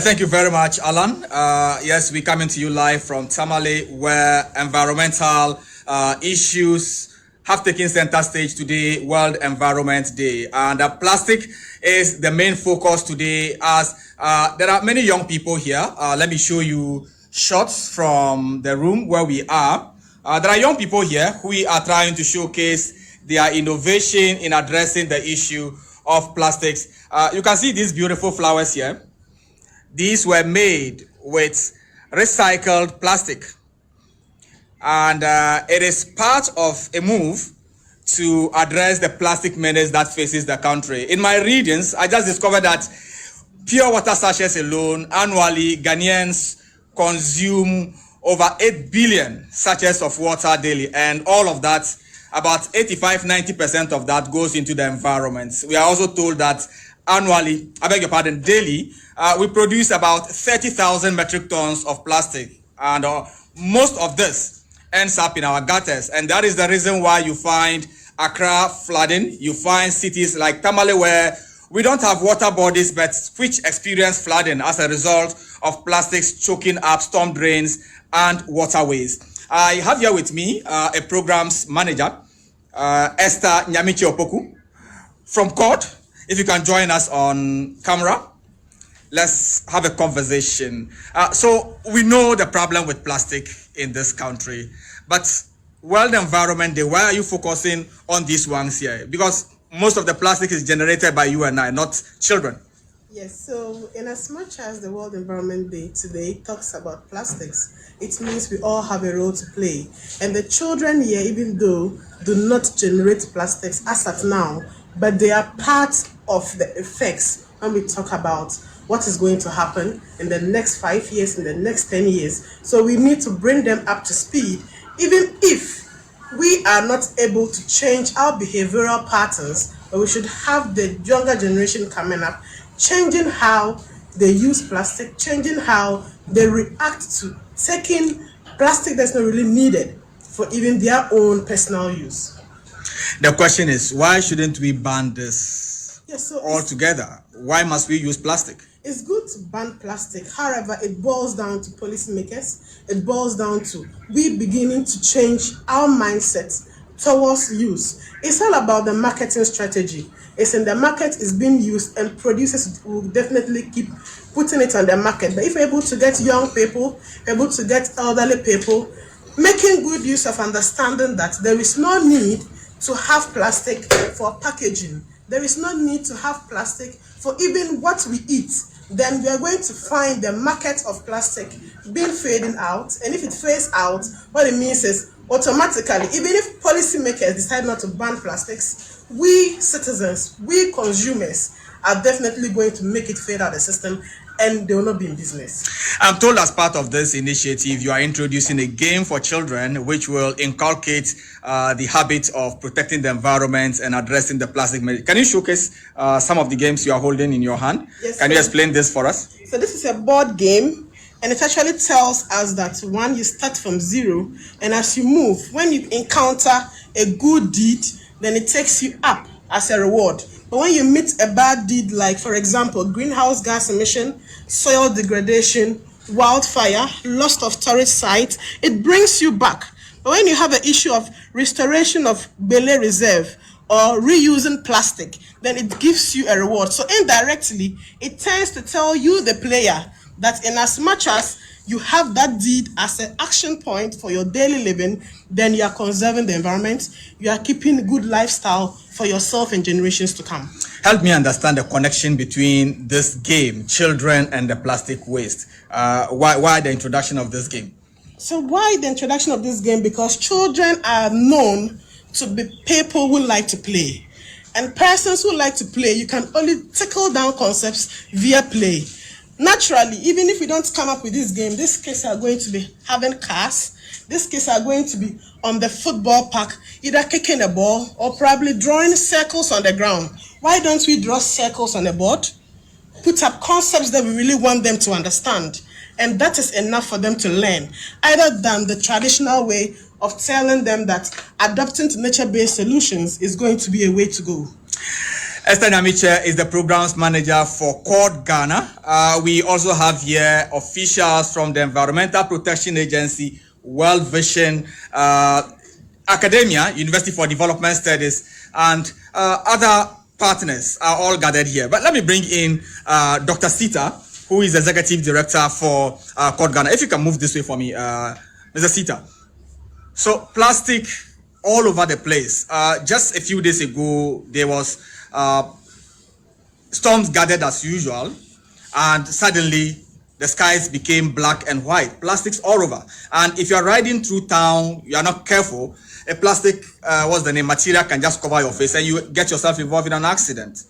Thank you very much, Alan. Yes, we're coming to you live from Tamale, where environmental issues have taken center stage today, World Environment Day. And plastic is the main focus today as there are many young people here. Let me show you shots from the room where we are. There are young people here who we are trying to showcase their innovation in addressing the issue of plastics. You can see these beautiful flowers here. These were made with recycled plastic, and it is part of a move to address the plastic menace that faces the country. In my readings, I just discovered that pure water sachets alone, annually, Ghanaians consume over 8 billion sachets of water daily, and all of that, about 85-90% of that goes into the environment. We are also told that annually, I beg your pardon, daily, we produce about 30,000 metric tons of plastic, and most of this ends up in our gutters, and that is the reason why you find Accra flooding. You find cities like Tamale where we don't have water bodies but which experience flooding as a result of plastics choking up storm drains and waterways. I have here with me a programs manager, Esther Nyamichi Opoku from CORD. If you can join us on camera, let's have a conversation. So we know the problem with plastic in this country, but World Environment Day, why are you focusing on these ones here? Because most of the plastic is generated by you and I, not children. Yes, so in as much as the World Environment Day today talks about plastics, it means we all have a role to play. And the children here, even though do not generate plastics as at now, but they are part of the effects when we talk about what is going to happen in the next 5 years, in the next 10 years. So we need to bring them up to speed, even if we are not able to change our behavioral patterns, but we should have the younger generation coming up, changing how they use plastic, changing how they react to taking plastic that's not really needed for even their own personal use. The question is, why shouldn't we ban this altogether? Why must we use plastic? It's good to ban plastic. However, it boils down to policymakers. It boils down to we beginning to change our mindset towards use. It's all about the marketing strategy. It's in the market, is being used, and producers will definitely keep putting it on the market. But if you're able to get young people, able to get elderly people, making good use of understanding that there is no need to have plastic for packaging. There is no need to have plastic for even what we eat. Then we are going to find the market of plastic being fading out. And if it fades out, what it means is automatically, even if policymakers decide not to ban plastics, we citizens, we consumers are definitely going to make it fade out of the system, and they will not be in business. I'm told as part of this initiative, you are introducing a game for children which will inculcate the habit of protecting the environment and addressing the plastic. Can you showcase some of the games you are holding in your hand? Yes, Can you explain this for us? So this is a board game, and it actually tells us that one, you start from zero, and as you move, when you encounter a good deed, then it takes you up as a reward. But when you meet a bad deed, like for example, greenhouse gas emission, soil degradation, wildfire, loss of tourist sites, it brings you back. But when you have an issue of restoration of Bele Reserve or reusing plastic, then it gives you a reward. So indirectly, it tends to tell you, the player, that in as much as you have that deed as an action point for your daily living, then you are conserving the environment, you are keeping a good lifestyle for yourself and generations to come. Help me understand the connection between this game, children, and the plastic waste. Why the introduction of this game? So why the introduction of this game? Because children are known to be people who like to play. And persons who like to play, you can only tickle down concepts via play. Naturally, even if we don't come up with this game, these kids are going to be having cars. These kids are going to be on the football park, either kicking a ball or probably drawing circles on the ground. Why don't we draw circles on the board? Put up concepts that we really want them to understand. And that is enough for them to learn, other than the traditional way of telling them that adapting to nature-based solutions is going to be a way to go. Esther Nyamiche is the programs manager for CORD Ghana. We also have here officials from the Environmental Protection Agency, World Vision, Academia, University for Development Studies, and other partners are all gathered here. But let me bring in Dr. Sita, who is Executive Director for CORD Ghana. If you can move this way for me, Mr. Sita. So plastic all over the place. Just a few days ago, there was storms gathered as usual, and suddenly the skies became black and white. Plastics all over. And if you're riding through town, you are not careful, a plastic, what's the name, material can just cover your face and you get yourself involved in an accident.